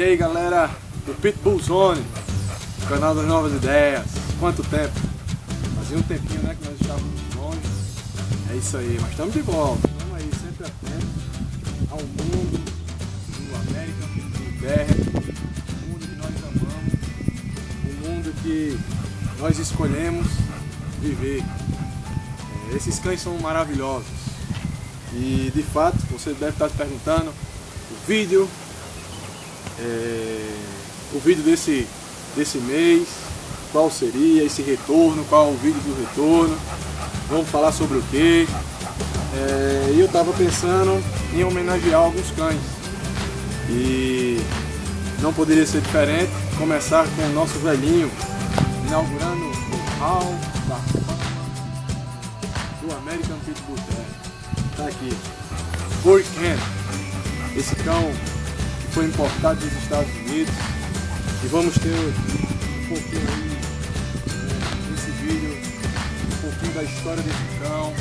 E aí galera do Pitbull Zone, canal das novas ideias. Quanto tempo? Fazia um tempinho, né, que nós estávamos longe. É isso aí, mas estamos de volta. Estamos aí sempre atentos ao mundo do American Pitbull Terrier, o mundo que nós amamos, o mundo que nós escolhemos viver. Esses cães são maravilhosos e de fato você deve estar se perguntando o vídeo desse mês, qual seria esse retorno, qual o vídeo do retorno, vamos falar sobre o que. E eu estava pensando em homenagear alguns cães e não poderia ser diferente, começar com o nosso velhinho, inaugurando o hall da fama do American Pitbull Terrier. Tá aqui, Hurricane, esse cão que foi importado dos Estados Unidos, e vamos ter um pouquinho aí nesse vídeo, um pouquinho da história desse cão,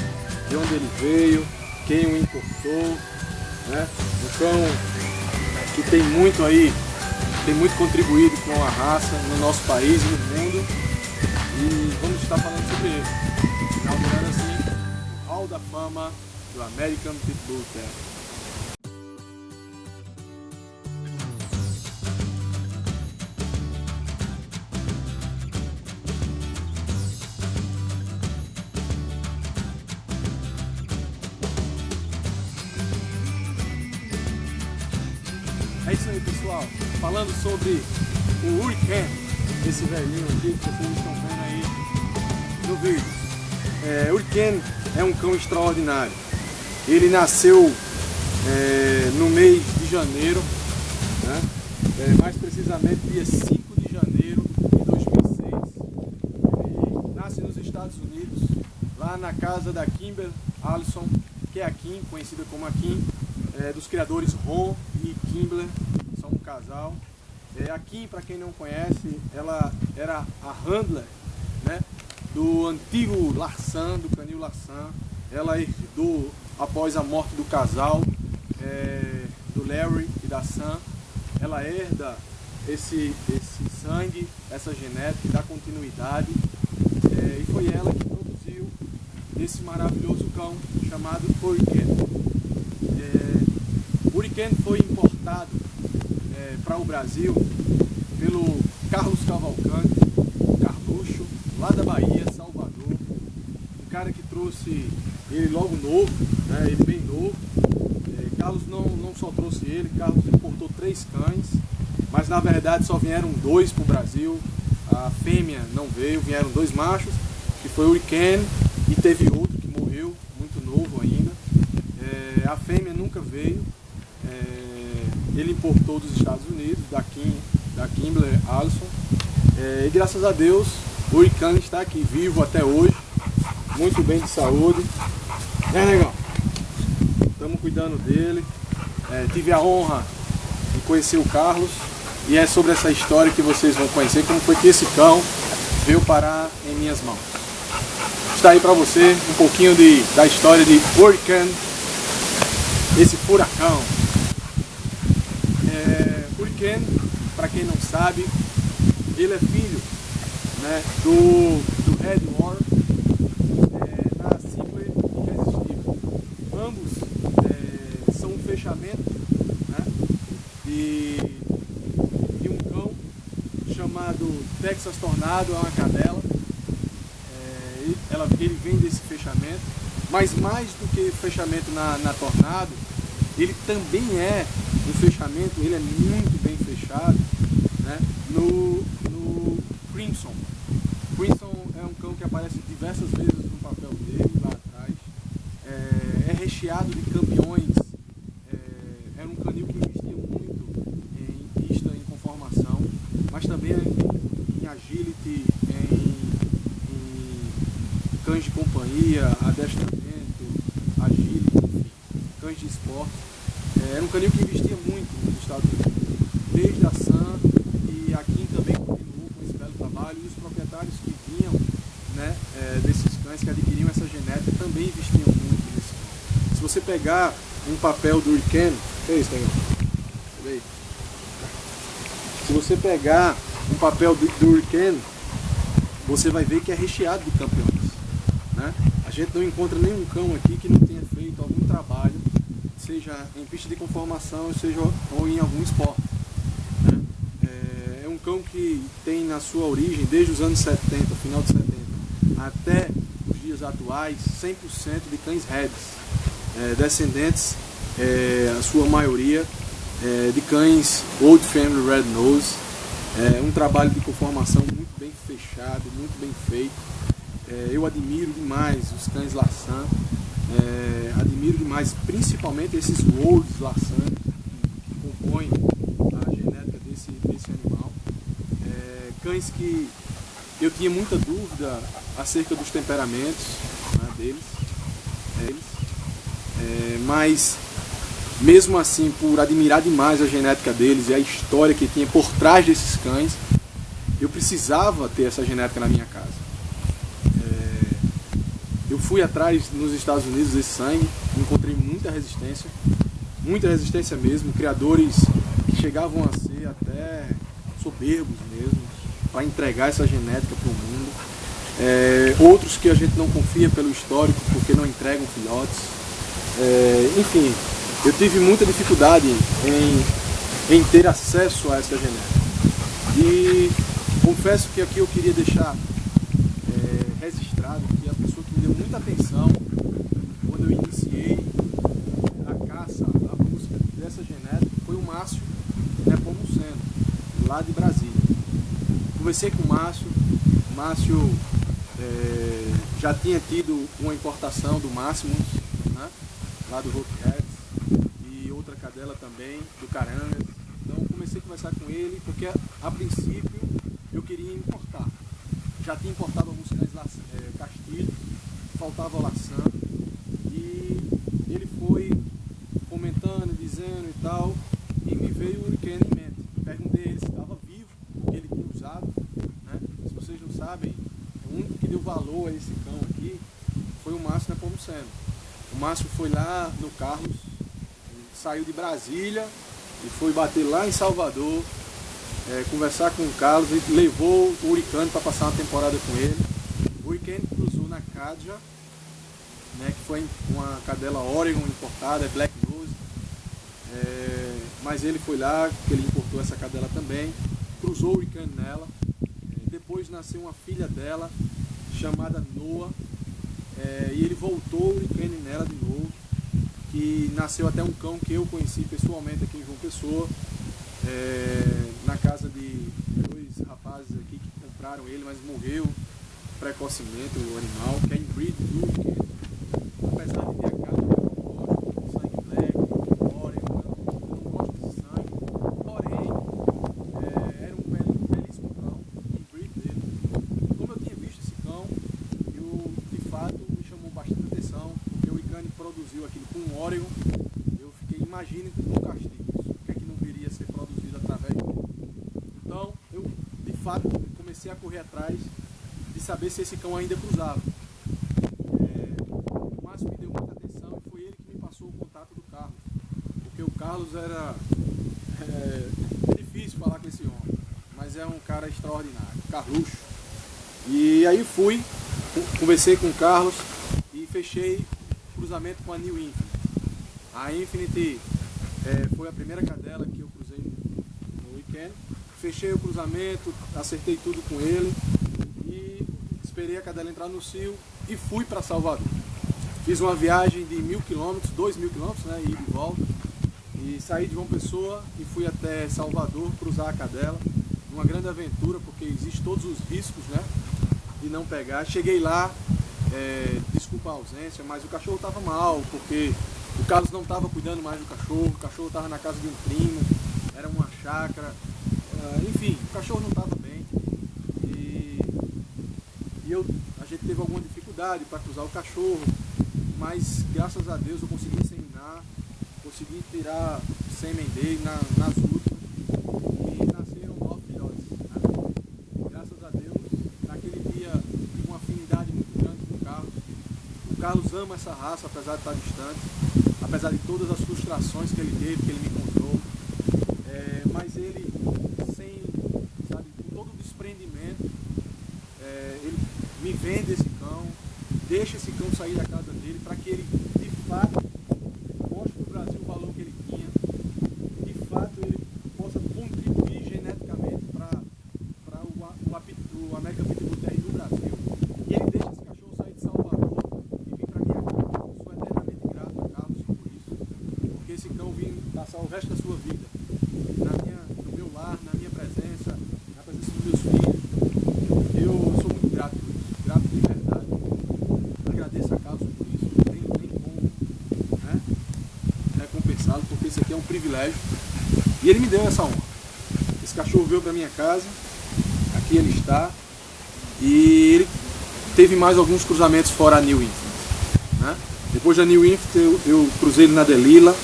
de onde ele veio, quem o importou, né? Um cão que tem muito aí, tem muito contribuído com a raça no nosso país e no mundo, e vamos estar falando sobre ele, inaugurando assim o Hall da Fama do American Pitbull Terrier. É isso aí, pessoal, falando sobre o Hurricane, esse velhinho aqui que vocês estão vendo aí no vídeo. Hurricane é um cão extraordinário. Ele nasceu no mês de janeiro, né? Mais precisamente dia 5 de janeiro de 2006. Ele nasce nos Estados Unidos, lá na casa da Kimberly Allison, que é a Kim, conhecida como a Kim, dos criadores Ron e Kimberly, são um casal. A Kim, para quem não conhece, ela era a handler, né, do antigo Larsan, do canil Larsan. Ela herdou após a morte do casal, do Larry e da Sam. Ela herda esse sangue, essa genética, dá continuidade, e foi ela que produziu esse maravilhoso cão chamado Hurricane. Hurricane foi importado para o Brasil pelo Carlos Cavalcante, o Carluxo, lá da Bahia, Salvador. Um cara que trouxe ele logo novo, né, ele bem novo. Carlos não só trouxe ele, Carlos importou 3 cães, mas na verdade só vieram 2 para o Brasil. A fêmea não veio, vieram 2 machos, que foi o Hurricane, e teve outro que morreu, muito novo ainda. A fêmea nunca veio. Ele importou dos Estados Unidos, da Kimberly Allison, e graças a Deus o Hurricane está aqui vivo até hoje, muito bem de saúde, negão? Estamos cuidando dele. Tive a honra de conhecer o Carlos, e é sobre essa história que vocês vão conhecer, como foi que esse cão veio parar em minhas mãos. Está aí para você um pouquinho da história de Hurricane, esse furacão. Hurricane, para quem não sabe, ele é filho, né, do Red War, na Simpler Irresistível. Ambos são um fechamento, né, de um cão chamado Texas Tornado, é uma cadela. Ele vem desse fechamento, mas mais do que fechamento na Tornado, ele também é um fechamento, ele é muito bem fechado, né, no Crimson. Crimson é um cão que aparece diversas vezes no papel dele, lá atrás. É recheado de campeões. Era um canil que investia muito em pista, em conformação, mas também em agility, em cães de companhia, adestramento, agility, enfim, cães de esporte. Era um canil que investia muito nos Estados Unidos, desde a Sam, e a Kim também continuou com esse belo trabalho, e os proprietários que vinham, né, desses cães, que adquiriam essa genética, também investiam muito nesse cão. Se você pegar um papel do Hurricane, que é isso, negão? Se você pegar um papel do Hurricane, você vai ver que é recheado de campeões, né? A gente não encontra nenhum cão aqui que não tenha feito algum trabalho, seja em pista de conformação, seja ou em algum esporte, né? É um cão que tem na sua origem, desde os anos 70, final de 70, até os dias atuais, 100% de cães Heads, descendentes, a sua maioria, de cães Old Family Red Nose. Um trabalho de conformação muito bem fechado, muito bem feito. Eu admiro demais os cães Lassan, admiro demais principalmente esses Wolves Lassan que compõem a genética desse animal. Cães que eu tinha muita dúvida acerca dos temperamentos, né, deles, mas mesmo assim, por admirar demais a genética deles e a história que tinha por trás desses cães, eu precisava ter essa genética na minha casa. Eu fui atrás nos Estados Unidos desse sangue, encontrei muita resistência mesmo, criadores que chegavam a ser até soberbos mesmo, para entregar essa genética para o mundo. Outros que a gente não confia pelo histórico, porque não entregam filhotes. Enfim, eu tive muita dificuldade em ter acesso a essa genética. E confesso que aqui eu queria deixar registrado que a pessoa que me deu muita atenção quando eu iniciei a caça, a busca dessa genética, foi o Márcio Nepomuceno, lá de Brasília. Conversei com o Márcio já tinha tido uma importação do Maximus, né, lá do Rockheads, e outra cadela também, do Carangas. Então comecei a conversar com ele, porque a princípio eu queria importar. Já tinha importado alguns cães castilhos, faltava o Lassan, e ele foi comentando, dizendo e tal, e me veio o Hurricane em mente. Perguntei a ele se estava vivo, porque ele tinha usado, né? Se vocês não sabem, o único que deu valor a esse cão aqui foi o Márcio Nepomuceno. O Márcio foi lá no Carlos, saiu de Brasília e foi bater lá em Salvador, conversar com o Carlos, e levou o Hurricane para passar uma temporada com ele. O Hurricane cruzou na Cadja, né, que foi uma cadela Oregon importada, Black Nose, mas ele foi lá, porque ele importou essa cadela também, cruzou o Hurricane nela. Depois nasceu uma filha dela, chamada Noah, e ele voltou o Hurricane nela de novo, que nasceu até um cão que eu conheci pessoalmente aqui em João Pessoa, na casa de dois rapazes aqui que compraram ele, mas morreu precocemente o animal, que é inbreed do Hurricane. Apesar de ter a cara, eu não gosto de sangue black, Oregon, eu não gosto desse sangue, porém, era um belíssimo cão, inbreed dele. Como eu tinha visto esse cão, de fato me chamou bastante atenção, porque o Hurricane produziu aquilo com um Oregon. Eu fiquei, imagine com um castigo, o que é que não viria a ser produzido através dele. Então eu de fato comecei a correr atrás de saber se esse cão ainda cruzava. O Márcio me deu muita atenção e foi ele que me passou o contato do Carlos, porque o Carlos era difícil falar com esse homem, mas é um cara extraordinário, Carluxo. E aí fui, conversei com o Carlos e fechei cruzamento com a New Infinity. A Infinity foi a primeira cadela que eu cruzei no weekend. Fechei o cruzamento, acertei tudo com ele e esperei a cadela entrar no cio e fui para Salvador. Fiz uma viagem de 1.000 km, 2.000 km, né, ida e volta, e saí de João Pessoa e fui até Salvador cruzar a cadela. Uma grande aventura, porque existem todos os riscos, né, de não pegar. Cheguei lá, desculpa a ausência, mas o cachorro estava mal, porque o Carlos não estava cuidando mais do cachorro, o cachorro estava na casa de um primo, era uma chácara, enfim, o cachorro não estava bem, e a gente teve alguma dificuldade para cruzar o cachorro, mas graças a Deus eu consegui inseminar, consegui tirar sêmen dele nas últimas, e nasceram 9 filhotes, né? Graças a Deus, naquele dia tive uma afinidade muito grande com o Carlos. O Carlos ama essa raça, apesar de estar distante, apesar de todas as frustrações que ele teve, que ele me contou, mas ele, sem sair da casa dele para que ele, de fato, mostre para o Brasil o valor que ele tinha, de fato ele possa contribuir geneticamente para o American Pitbull Terrier do Brasil. E ele deixa esse cachorro sair de Salvador e vir para minha casa. Eu sou eternamente grato a Carlos por isso, porque esse cão vem passar o resto da sua vida no meu lar, na minha presença, na presença dos meus filhos. Eu sou muito grato por isso, grato de verdade. Agradeço a Carlos por isso, não tem nem como, né, recompensá-lo, porque isso aqui é um privilégio. E ele me deu essa honra. Esse cachorro veio para minha casa, aqui ele está, e ele teve mais alguns cruzamentos fora a New Infant, né? Depois da New Infant eu cruzei ele na Delila,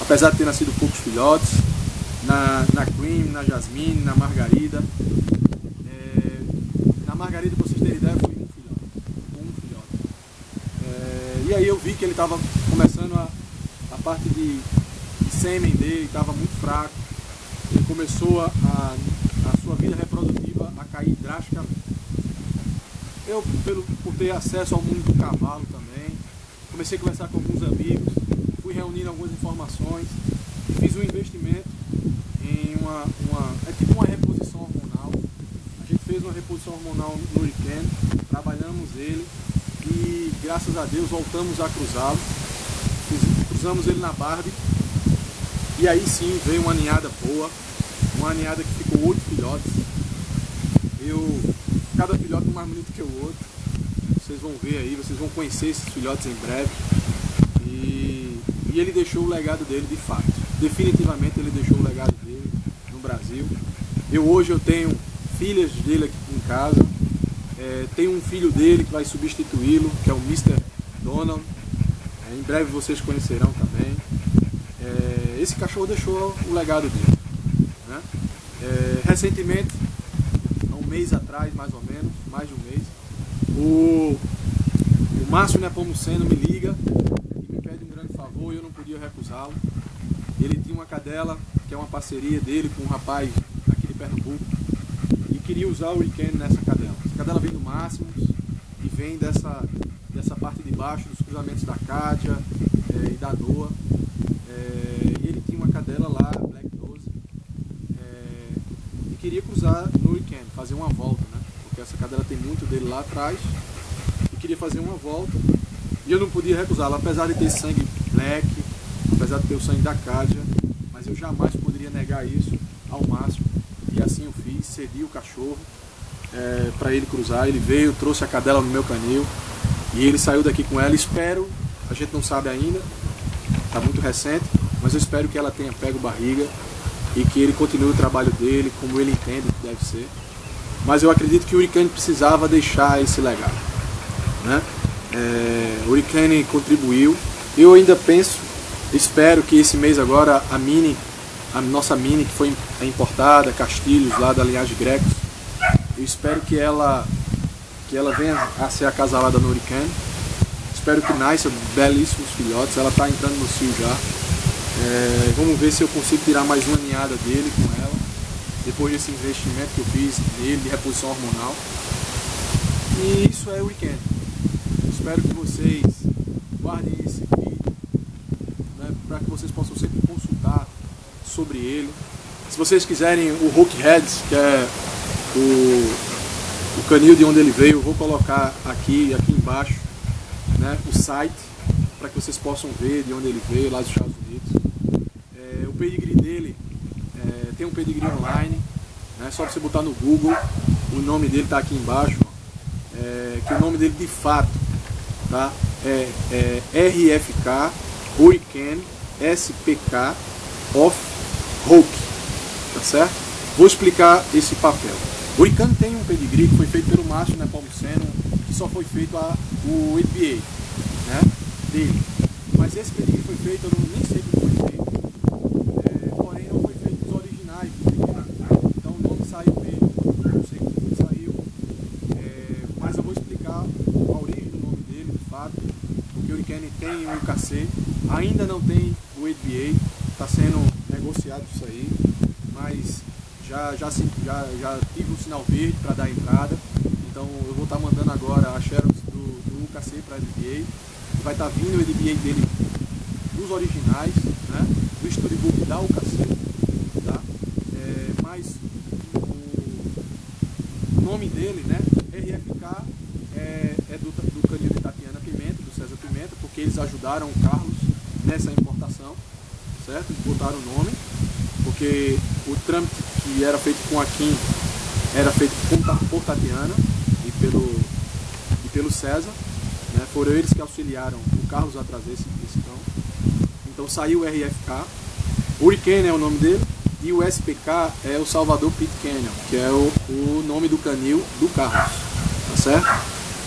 apesar de ter nascido poucos filhotes, na Cream, na Jasmine, na Margarida. Na Margarida, para vocês terem ideia, foi um filhote. E aí eu vi que ele estava começando a parte de sêmen dele, estava muito fraco. Ele começou a sua vida reprodutiva a cair drasticamente. Eu, por ter acesso ao mundo do cavalo também, comecei a conversar com alguns amigos, fui reunindo algumas informações, fiz um investimento em é tipo uma reposição hormonal. A gente fez uma reposição hormonal no Hurricane, trabalhamos ele e graças a Deus voltamos a cruzá-lo. Cruzamos ele na Barbie e aí sim veio uma ninhada boa, uma ninhada que ficou 8 filhotes. Cada filhote mais bonito que o outro. Vocês vão ver aí, vocês vão conhecer esses filhotes em breve. E ele deixou o legado dele de fato. Definitivamente ele deixou o legado dele no Brasil. Hoje eu tenho filhas dele aqui em casa. Tenho um filho dele que vai substituí-lo, que é o Mr. Donald. Em breve vocês conhecerão também. Esse cachorro deixou o legado dele, né? Recentemente, há um mês atrás, mais ou menos, mais de um mês, o Márcio Nepomuceno me liga e me pede um grande favor e eu não podia recusá-lo. Ele tinha uma cadela, que é uma parceria dele com um rapaz aqui de Pernambuco, e queria usar o Hurricane nessa cadela. Essa cadela vem do Máximos e vem dessa parte de baixo dos cruzamentos da Cátia e da Noa. E ele tinha uma cadela lá, Black 12, e queria cruzar no Hurricane, fazer uma volta, né? Porque essa cadela tem muito dele lá atrás, e queria fazer uma volta, e eu não podia recusá-la, apesar de ter sangue Black, apesar de ter o sangue da Cátia, mas eu jamais poderia negar isso ao Márcio, e assim eu fiz, cedi o cachorro para ele cruzar. Ele veio, trouxe a cadela no meu canil, e ele saiu daqui com ela. Espero, a gente não sabe ainda, está muito recente, mas eu espero que ela tenha pego barriga e que ele continue o trabalho dele como ele entende que deve ser. Mas eu acredito que o Hurricane precisava deixar esse legado, né? O Hurricane contribuiu. Eu ainda penso, espero que esse mês agora a nossa Mini, que foi importada, Castilhos, lá da linhagem Grecos, eu espero que ela venha a ser acasalada no Hurricane. Espero que nasça belíssimos filhotes. Ela está entrando no cio já. Vamos ver se eu consigo tirar mais uma ninhada dele com ela, depois desse investimento que eu fiz nele de reposição hormonal. E isso é o Hurricane. Espero que vocês guardem esse vídeo, né, para que vocês possam sempre consultar sobre ele. Se vocês quiserem o Hookheads, que é o canil de onde ele veio, eu vou colocar aqui embaixo, né, o site, para que vocês possam ver de onde ele veio, lá dos Estados Unidos. O pedigree dele tem um pedigree online, né, só você botar no Google, o nome dele está aqui embaixo, que o nome dele de fato, tá, é RFK Hurricane SPK of Hook, tá certo? Vou explicar esse papel. O Hurricane tem um pedigree que foi feito pelo Márcio Nepomuceno, que só foi feito o APA, né, dele. Mas esse pedigree foi feito, eu nem sei como foi feito, porém não foi feito os originais do Hurricane. Então o nome saiu dele, não sei como saiu, mas eu vou explicar a origem do nome dele, de fato, porque o Hurricane tem o UKC, ainda não tem o APA, está sendo negociado isso aí, mas já tive um sinal verde para dar entrada, Então eu vou estar mandando agora a Xerox do UKC para a EDBA. Vai estar vindo o EDBA dele dos originais, né? Do Storybook da UKC, tá? Mas o nome dele, né? RFK é do canil de Tatiana Pimenta, do César Pimenta, porque eles ajudaram o Carlos nessa importação, certo? Eles botaram o nome, porque o trâmite que era feito com a Kim era feito por Tatiana e pelo César, né? Foram eles que auxiliaram o Carlos a trazer esse cão. Então saiu o RFK, Hurricane é o nome dele, e o SPK é o Salvador Pit Canyon, que é o nome do canil do Carlos, tá certo?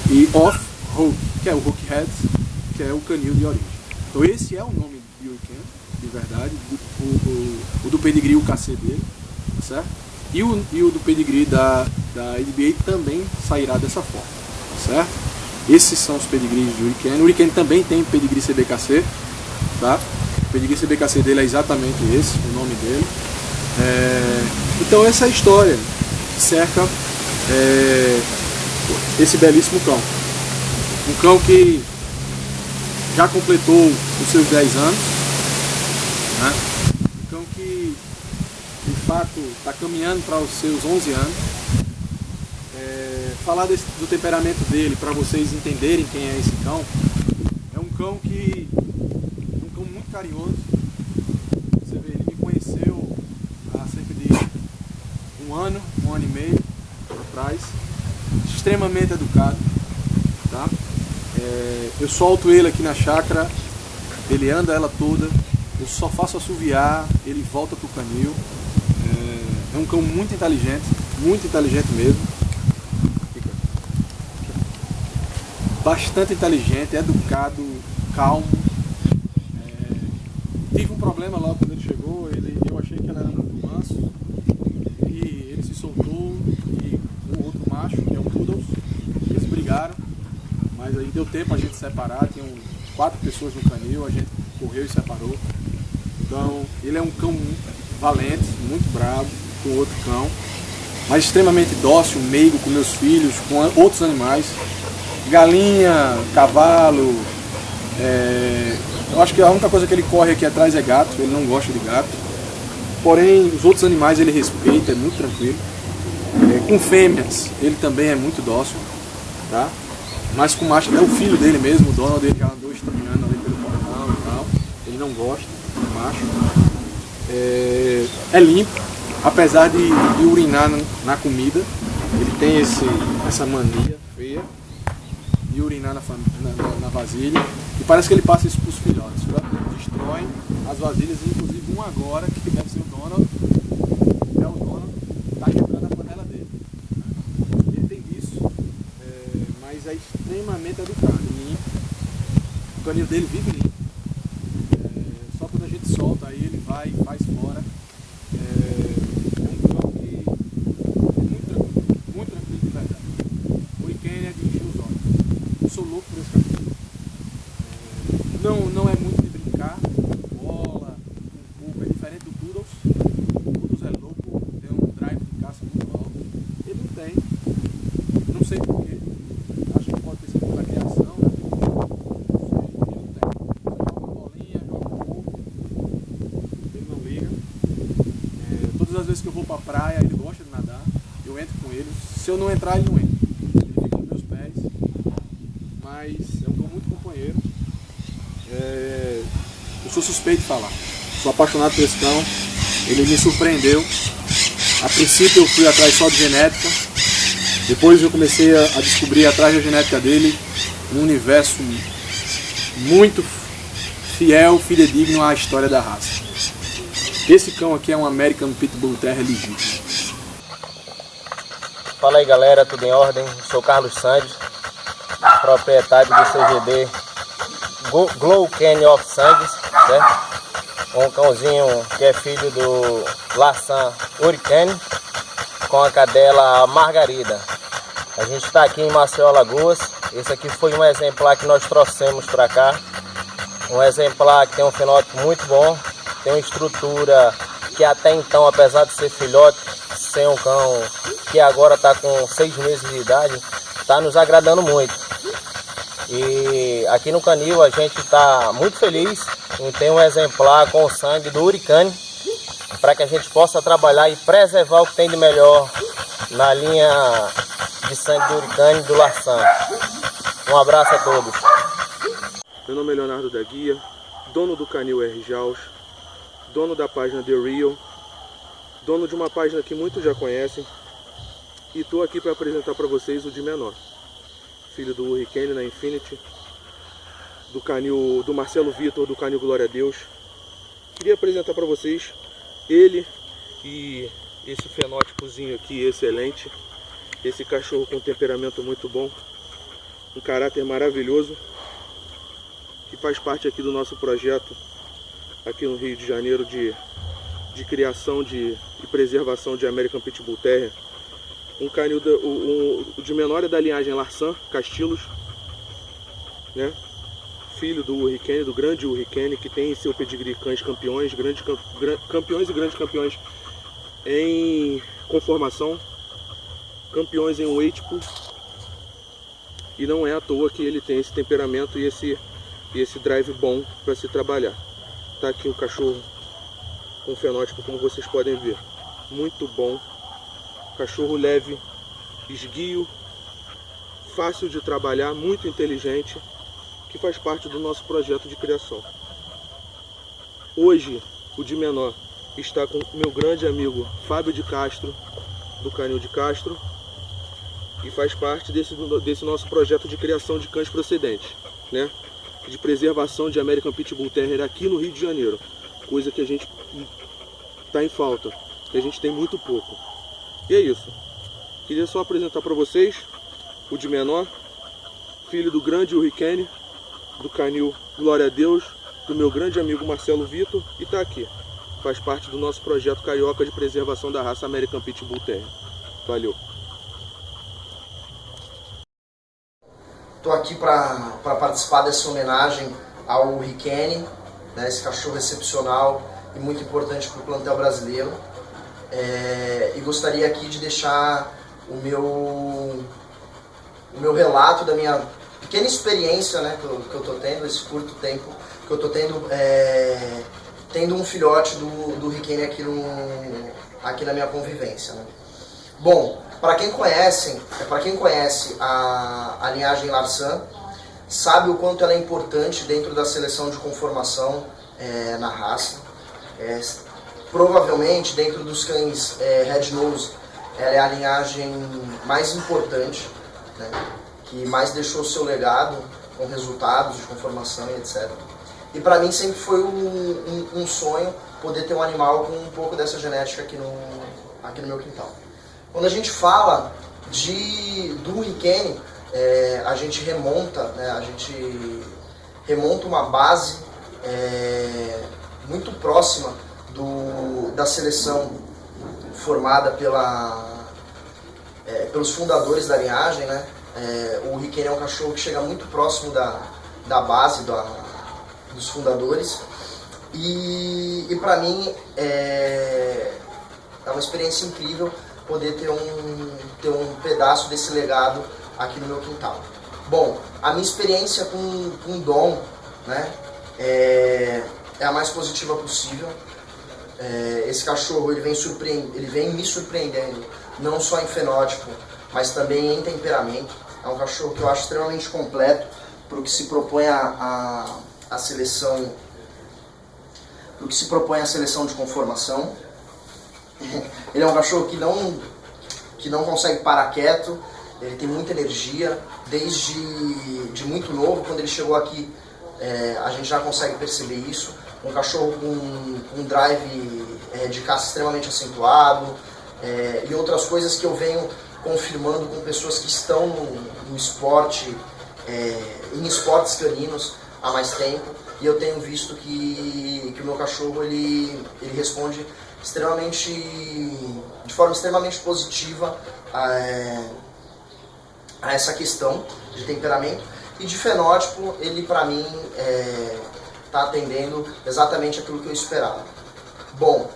E Off-Hook, que é o Hookhead, que é o canil de origem. Então esse é o nome de Hurricane, de verdade, o do pedigree UKC dele, tá certo? E o do pedigree da EDBA também sairá dessa forma, tá certo? Esses são os pedigrees de Hurricane. O Hurricane também tem pedigree CBKC, tá? O pedigree CBKC dele é exatamente esse, o nome dele. Então essa é a história que cerca esse belíssimo cão. Um cão que já completou os seus 10 anos, né? Um cão que de fato está caminhando para os seus 11 anos. Falar do temperamento dele para vocês entenderem quem é esse cão. É um cão muito carinhoso. Você vê, ele me conheceu há cerca de um ano e meio atrás. Extremamente educado, tá? Eu solto ele aqui na chácara, ele anda ela toda, eu só faço assoviar, ele volta pro canil. É um cão muito inteligente mesmo. Bastante inteligente, educado, calmo. Tive um problema logo quando ele chegou, eu achei que ele era muito manso, e ele se soltou, e o outro macho, que é o Poodles, eles brigaram, mas aí deu tempo a gente separar, tinham 4 pessoas no canil, a gente correu e separou. Então ele é um cão valente, muito bravo com o outro cão, mas extremamente dócil, meigo com meus filhos, com outros animais. Galinha, cavalo, eu acho que a única coisa que ele corre aqui atrás é gato, ele não gosta de gato. Porém, os outros animais ele respeita, é muito tranquilo. Com fêmeas, ele também é muito dócil, tá? Mas com macho, é o filho dele mesmo, o dono dele já andou estranhando ali pelo portão e tal. Ele não gosta de macho. É limpo, apesar de urinar na comida. Ele tem essa mania feia de urinar na vasilha, e parece que ele passa isso para os filhotes, tá? Destroem as vasilhas, inclusive um agora, que deve ser o dono, está quebrando a panela dele. Ele tem disso, mas é extremamente educado, limpo. O canil dele vive limpo. Só quando a gente solta, aí ele vai e faz fora. É um cão que é muito tranquilo de verdade. O Hurricane é de encher os olhos. Eu sou louco por esse cachorro. Não é muito de brincar, bola, um pouco, é diferente do Poodles. O Poodles é louco, tem um drive de caça muito alto. Ele não tem, não sei porquê. Acho que pode ter sido pela criação, né? Não sei, ele não tem. Joga uma bolinha, joga um pouco, ele não liga. Todas as vezes que eu vou pra praia, ele gosta de nadar, eu entro com ele. Se eu não entrar, ele não entra. Ele fica nos meus pés. Mas é um cão muito companheiro. Eu sou suspeito de falar. Sou apaixonado por esse cão. Ele me surpreendeu. A princípio eu fui atrás só de genética. Depois eu comecei a descobrir atrás da genética dele um universo muito fiel, fidedigno à história da raça. Esse cão aqui é um American Pitbull Terrier legítimo. Fala aí galera, tudo em ordem? Sou Carlos Sandes, proprietário do CGD Glow Canyon of Sandes, certo? Um cãozinho que é filho do Lassan Hurricane com a cadela Margarida. A gente está aqui em Maceió, Alagoas. Esse aqui foi um exemplar que nós trouxemos para cá. Um exemplar que tem um fenótipo muito bom, tem uma estrutura que até então, apesar de ser filhote, ser um cão que agora está com 6 meses de idade, está nos agradando muito. E aqui no canil a gente está muito feliz em ter um exemplar com o sangue do Hurricane, para que a gente possa trabalhar e preservar o que tem de melhor na linha de sangue do Hurricane e do Larsan. Um abraço a todos. Meu nome é Leonardo da Guia, dono do canil R. Jaus, dono da página The Real, dono de uma página que muitos já conhecem, e estou aqui para apresentar para vocês o de menor, filho do Hurricane na Infinity, do canil do Marcelo Vitor, do canil Glória a Deus. Queria apresentar para vocês ele e esse fenótipozinho aqui excelente, esse cachorro com temperamento muito bom, um caráter maravilhoso, que faz parte aqui do nosso projeto aqui no Rio de Janeiro de criação e preservação de American Pitbull Terrier. Um canil o de menor é da linhagem Larsan Castilhos, né? Filho do Hurricane, do grande Hurricane, que tem em seu pedigree cães campeões, campeões e grandes campeões em conformação, campeões em weight pool, e não é à toa que ele tem esse temperamento e esse drive bom para se trabalhar. Tá aqui o cachorro com fenótipo, como vocês podem ver, muito bom, cachorro leve, esguio, fácil de trabalhar, muito inteligente, que faz parte do nosso projeto de criação. Hoje, o de menor está com meu grande amigo Fábio de Castro, do Canil de Castro, e faz parte desse nosso projeto de criação de cães procedentes, né? De preservação de American Pitbull Terrier aqui no Rio de Janeiro, coisa que a gente está em falta, que a gente tem muito pouco. E é isso. Queria só apresentar para vocês o de menor, filho do grande Hurricane, do canil Glória a Deus, do meu grande amigo Marcelo Vitor, e está aqui. Faz parte do nosso projeto carioca de preservação da raça American Pitbull Terrier. Valeu! Estou aqui para participar dessa homenagem ao Hurricane, né, esse cachorro excepcional e muito importante para o plantel brasileiro. E gostaria aqui de deixar o meu relato da minha pequena experiência, né, que eu estou tendo, esse curto tempo que eu estou tendo um filhote do Hurricane aqui na minha convivência, né. Bom, para quem conhece a linhagem Larsan, sabe o quanto ela é importante dentro da seleção de conformação na raça. Provavelmente, dentro dos cães Red Nose, ela é a linhagem mais importante, né, que mais deixou o seu legado com resultados de conformação e etc. E para mim sempre foi um sonho poder ter um animal com um pouco dessa genética aqui no meu quintal. Quando a gente fala do Hurricane, a gente remonta, né, uma base muito próxima da seleção formada pelos fundadores da linhagem, né? O Hurricane é um cachorro que chega muito próximo da base dos fundadores, e para mim é uma experiência incrível poder ter um pedaço desse legado aqui no meu quintal. Bom, a minha experiência com o Dom, né, é a mais positiva possível. Esse cachorro ele vem me surpreendendo, não só em fenótipo, mas também em temperamento. É um cachorro que eu acho extremamente completo para o que se propõe a seleção, de conformação. Ele é um cachorro que não consegue parar quieto, ele tem muita energia, desde muito novo. Quando ele chegou aqui, a gente já consegue perceber isso. Um cachorro com um drive de caça extremamente acentuado, e outras coisas que eu venho confirmando com pessoas que estão no esporte, em esportes caninos há mais tempo, e eu tenho visto que o meu cachorro ele responde de forma extremamente positiva a essa questão de temperamento. E de fenótipo, ele para mim está atendendo exatamente aquilo que eu esperava. Bom,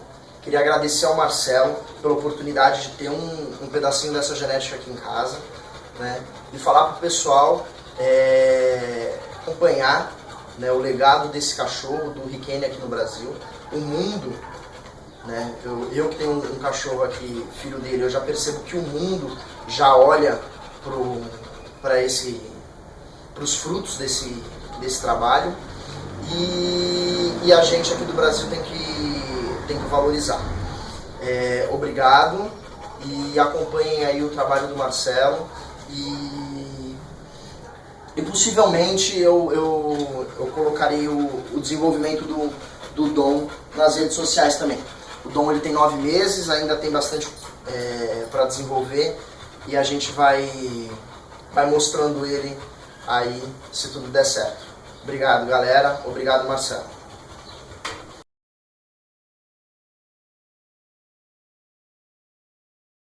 Queria agradecer ao Marcelo pela oportunidade de ter um pedacinho dessa genética aqui em casa, né? E falar para o pessoal acompanhar, né, o legado desse cachorro, do Riquene aqui no Brasil. O mundo, né, eu que tenho um cachorro aqui, filho dele, eu já percebo que o mundo já olha para os frutos desse trabalho, e a gente aqui do Brasil tem que valorizar. Obrigado, e acompanhem aí o trabalho do Marcelo, e possivelmente eu colocarei o desenvolvimento do Dom nas redes sociais também. O Dom ele tem 9 meses, ainda tem bastante para desenvolver, e a gente vai mostrando ele aí, se tudo der certo. Obrigado, galera. Obrigado, Marcelo.